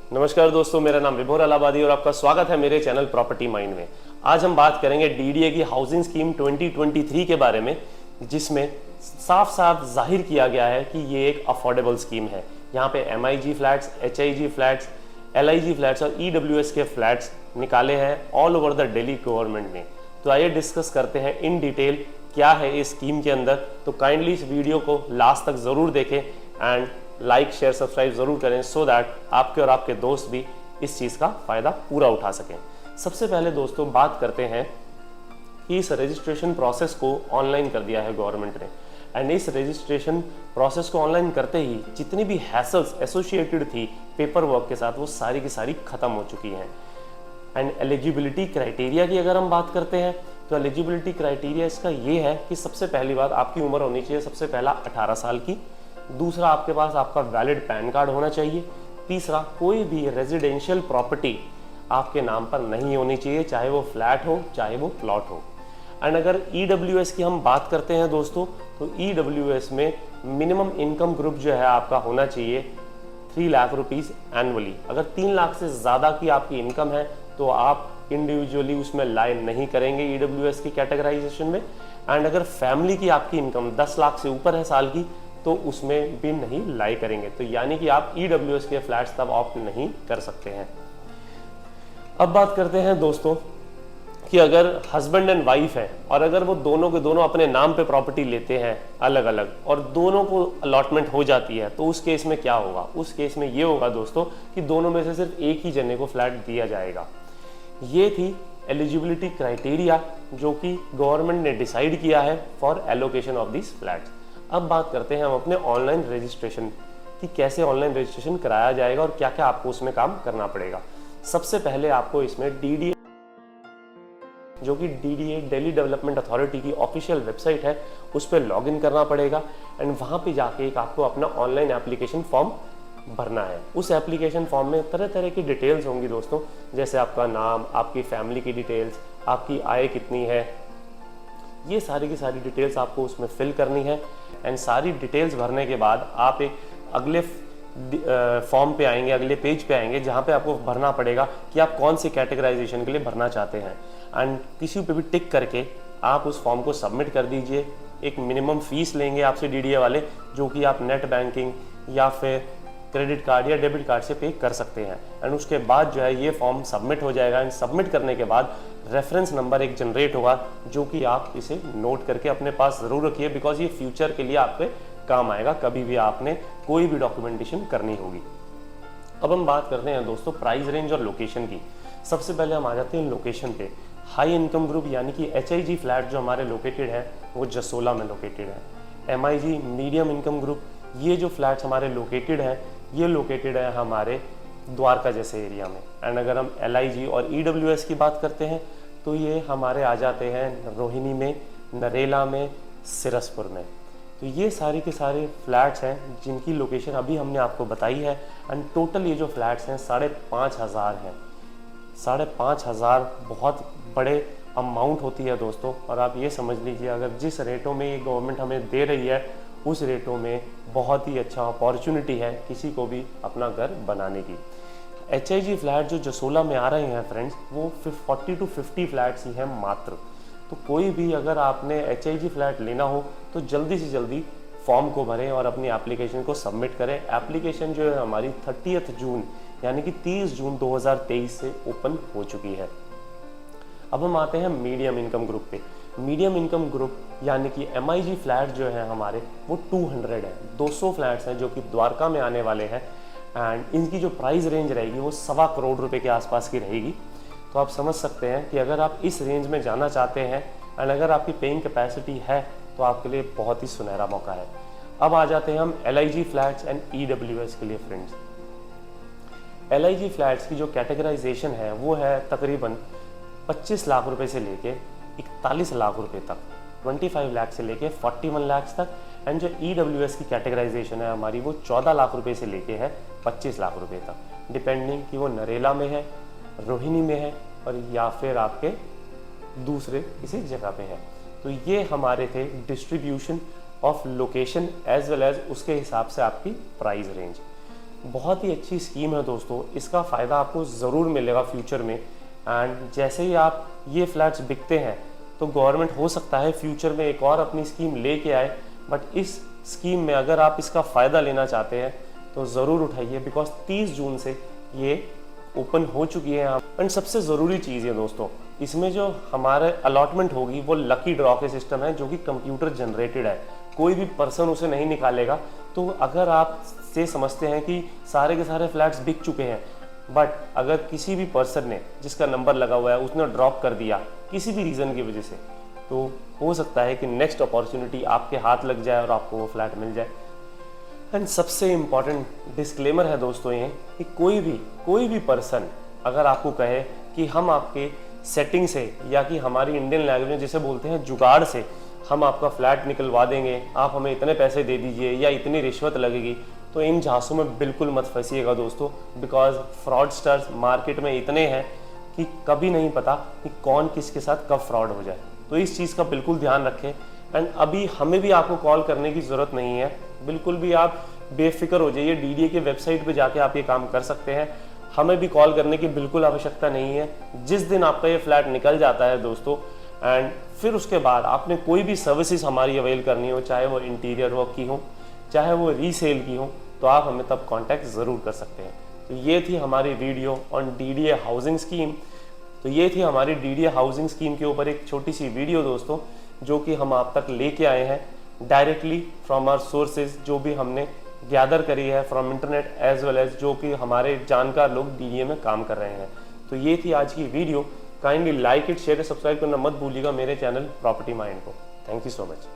नमस्कार दोस्तों, मेरा नाम विभोर अलाहाबादी और आपका स्वागत है मेरे चैनल प्रॉपर्टी माइंड में। आज हम बात करेंगे डीडीए की हाउसिंग स्कीम 2023 के बारे में, जिसमें साफ साफ जाहिर किया गया है कि ये एक अफोर्डेबल स्कीम है। यहाँ पे MIG flats, HIG flats, LIG flats और EWS के फ्लैट्स निकाले हैं all over the Delhi government ने। तो आइए डिस्कस करते हैं इन डिटेल क्या है इस स्कीम के अंदर। तो काइंडली इस वीडियो को लास्ट तक ज़रूर देखें एंड लाइक शेयर सब्सक्राइब जरूर करें, सो दैट आपके और आपके दोस्त भी इस चीज़ का फ़ायदा पूरा उठा सकें। सबसे पहले दोस्तों बात करते हैं कि इस रजिस्ट्रेशन प्रोसेस को ऑनलाइन कर दिया है गवर्नमेंट ने। एंड इस रजिस्ट्रेशन प्रोसेस को ऑनलाइन करते ही जितनी भी हैसल्स एसोसिएटेड थी पेपर वर्क के साथ, वो सारी की सारी ख़त्म हो चुकी हैं। एंड एलिजिबिलिटी क्राइटेरिया की अगर हम बात करते हैं तो एलिजिबिलिटी क्राइटेरिया इसका ये है कि सबसे पहली बात आपकी उम्र होनी चाहिए सबसे पहला 18 साल की। दूसरा, आपके पास आपका वैलिड पैन कार्ड होना चाहिए। तीसरा, कोई भी रेजिडेंशियल प्रॉपर्टी आपके नाम पर नहीं होनी चाहिए, चाहे वो फ्लैट हो चाहे वो प्लॉट हो। एंड अगर EWS की हम बात करते हैं दोस्तों, तो EWS में मिनिमम इनकम ग्रुप जो है आपका होना चाहिए 3 लाख रुपीज़ एनुअली। अगर 3 लाख से ज़्यादा की आपकी इनकम है तो आप इंडिविजुअली उसमें लाई नहीं करेंगे EWS की कैटेगराइजेशन में। एंड अगर फैमिली की आपकी इनकम 10 लाख से ऊपर है साल की तो उसमें भी नहीं लाई करेंगे। तो यानी कि आप EWS के फ्लैट्स तब ऑप्ट नहीं कर सकते हैं। अब बात करते हैं दोस्तों कि अगर हस्बैंड एंड वाइफ है और अगर वो दोनों के दोनों अपने नाम पे प्रॉपर्टी लेते हैं अलग अलग और दोनों को अलॉटमेंट हो जाती है, तो उस केस में क्या होगा? उस केस में ये होगा दोस्तों कि दोनों में से सिर्फ एक ही जने को फ्लैट दिया जाएगा। ये थी एलिजिबिलिटी क्राइटेरिया जो कि गवर्नमेंट ने डिसाइड किया है for allocation of this flats. अब बात करते हैं हम अपने ऑनलाइन रजिस्ट्रेशन कि कैसे ऑनलाइन रजिस्ट्रेशन कराया जाएगा और क्या क्या आपको उसमें काम करना पड़ेगा। सबसे पहले आपको इसमें DDA जो कि DDA दिल्ली डेवलपमेंट अथॉरिटी की ऑफिशियल वेबसाइट है, उस पर लॉगिन करना पड़ेगा। एंड वहाँ पे जाके एक आपको अपना ऑनलाइन एप्लीकेशन फॉर्म भरना है। उस एप्लीकेशन फॉर्म में तरह तरह की डिटेल्स होंगी दोस्तों, जैसे आपका नाम, आपकी फैमिली की डिटेल्स, आपकी आय कितनी है, ये सारी की सारी डिटेल्स आपको उसमें फिल करनी है। एंड सारी डिटेल्स भरने के बाद आप एक अगले फॉर्म पे आएंगे, अगले पेज पे आएंगे, जहाँ पे आपको भरना पड़ेगा कि आप कौन सी कैटेगराइजेशन के लिए भरना चाहते हैं। एंड किसी पे भी टिक करके आप उस फॉर्म को सबमिट कर दीजिए। एक मिनिमम फीस लेंगे आपसे DDA वाले, जो कि आप नेट बैंकिंग या फिर क्रेडिट कार्ड या डेबिट कार्ड से पे कर सकते हैं। एंड उसके बाद जो है ये फॉर्म सबमिट हो जाएगा। एंड सबमिट करने के बाद रेफरेंस नंबर एक जनरेट होगा, जो कि आप इसे नोट करके अपने पास ज़रूर रखिए, बिकॉज ये फ्यूचर के लिए आपके काम आएगा कभी भी आपने कोई भी डॉक्यूमेंटेशन करनी होगी। अब हम बात करते हैं दोस्तों प्राइस रेंज और लोकेशन की। सबसे पहले हम आ जाते हैं लोकेशन पे। हाई इनकम ग्रुप यानी कि HIG फ्लैट जो हमारे लोकेटेड है वो जसोला में लोकेटेड है। MIG मीडियम इनकम ग्रुप, ये जो फ्लैट्स हमारे लोकेटेड हैं ये लोकेटेड है हमारे द्वारका जैसे एरिया में। एंड अगर हम LIG और EWS की बात करते हैं तो ये हमारे आ जाते हैं रोहिणी में, नरेला में, सिरसपुर में। तो ये सारी के सारे फ्लैट्स हैं जिनकी लोकेशन अभी हमने आपको बताई है। एंड टोटल ये जो फ्लैट्स हैं 5,500 हैं। 5,500 बहुत बड़े अमाउंट होती है दोस्तों। और आप ये समझ लीजिए, अगर जिस रेटों में ये गवर्नमेंट हमें दे रही है उस रेटों में बहुत ही अच्छा अपॉर्चुनिटी है किसी को भी अपना घर बनाने की। HIG फ्लैट जो जसोला में आ रहे हैं फ्रेंड्स, वो 40 to 50 फ्लैट्स ही हैं मात्र। तो कोई भी अगर आपने HIG फ्लैट लेना हो तो जल्दी से जल्दी फॉर्म को भरें और अपनी एप्लीकेशन को सबमिट करें। एप्लीकेशन जो है हमारी 30 जून यानी कि 30 जून 2023 से ओपन हो चुकी है। अब हम आते हैं मीडियम इनकम ग्रुप पे। मीडियम इनकम ग्रुप यानी कि MIG फ्लैट जो है हमारे वो 200 है, 200 फ्लैट्स हैं जो कि द्वारका में आने वाले हैं। एंड इनकी जो प्राइस रेंज रहेगी वो 1.25 करोड़ रुपए के आसपास की रहेगी। तो आप समझ सकते हैं कि अगर आप इस रेंज में जाना चाहते हैं एंड अगर आपकी पेइंग कैपेसिटी है तो आपके लिए बहुत ही सुनहरा मौका है। अब आ जाते हैं हम LIG फ्लैट्स एंड EWS के लिए फ्रेंड्स। LIG फ्लैट्स की जो कैटेगराइजेशन है वो है तकरीबन 25 लाख रुपए से लेके 41 लाख रुपए तक, 25 लाख से लेके 41 लाख तक। एंड जो EWS की कैटेगराइजेशन है हमारी वो 14 लाख रुपए से लेके है 25 लाख रुपए तक, डिपेंडिंग कि वो नरेला में है, रोहिणी में है और या फिर आपके दूसरे किसी जगह पे है। तो ये हमारे थे distribution of location as well as उसके हिसाब से आपकी प्राइस रेंज। बहुत ही अच्छी स्कीम है दोस्तों, इसका फ़ायदा आपको ज़रूर मिलेगा फ्यूचर में। एंड जैसे ही आप ये फ्लैट्स बिकते हैं तो गवर्नमेंट हो सकता है फ्यूचर में एक और अपनी स्कीम लेके आए, बट इस स्कीम में अगर आप इसका फ़ायदा लेना चाहते हैं तो ज़रूर उठाइए, बिकॉज 30 जून से ये ओपन हो चुकी है यहाँ। एंड सबसे ज़रूरी चीज़ है दोस्तों, इसमें जो हमारे अलॉटमेंट होगी वो लकी ड्रॉ के सिस्टम है, जो कि कंप्यूटर जनरेटेड है, कोई भी पर्सन उसे नहीं निकालेगा। तो अगर आप से समझते हैं कि सारे के सारे फ्लैट्स बिक चुके हैं, बट अगर किसी भी पर्सन ने जिसका नंबर लगा हुआ है उसने ड्रॉप कर दिया किसी भी रीज़न की वजह से, तो हो सकता है कि नेक्स्ट अपॉर्चुनिटी आपके हाथ लग जाए और आपको वो फ्लैट मिल जाए। एंड सबसे इम्पॉर्टेंट डिस्क्लेमर है दोस्तों ये कि कोई भी पर्सन अगर आपको कहे कि हम आपके सेटिंग से या कि हमारी इंडियन लैंग्वेज में जिसे बोलते हैं जुगाड़ से हम आपका फ्लैट निकलवा देंगे, आप हमें इतने पैसे दे दीजिए या इतनी रिश्वत लगेगी, तो इन झांसों में बिल्कुल मत फंसिएगा दोस्तों, बिकॉज फ्रॉडस्टर्स मार्केट में इतने हैं कि कभी नहीं पता कि कौन किसके साथ कब फ्रॉड हो जाए। तो इस चीज़ का बिल्कुल ध्यान रखें। एंड अभी हमें भी आपको कॉल करने की ज़रूरत नहीं है, बिल्कुल भी आप बेफिक्र हो जाइए, डीडीए की वेबसाइट पे जाके आप ये काम कर सकते हैं। हमें भी कॉल करने की बिल्कुल आवश्यकता नहीं है। जिस दिन आपका ये फ्लैट निकल जाता है दोस्तों, एंड फिर उसके बाद आपने कोई भी सर्विसेज हमारी अवेल करनी हो, चाहे वो इंटीरियर वर्क की हो, चाहे वो रीसेल की हो, तो आप हमें तब कांटेक्ट ज़रूर कर सकते हैं। तो ये थी हमारी video on DDA housing scheme. तो ये थी हमारी डीडीए हाउसिंग स्कीम के ऊपर एक छोटी सी वीडियो दोस्तों, जो कि हम आप तक लेके आए हैं डायरेक्टली फ्रॉम आवर सोर्सेज, जो भी हमने गैदर करी है from internet as well as जो कि हमारे जानकार लोग डीडीए में काम कर रहे हैं। तो ये थी आज की video. Kindly like it, share, subscribe करना मत भूलिएगा मेरे चैनल प्रॉपर्टी माइंड को। Thank you so much.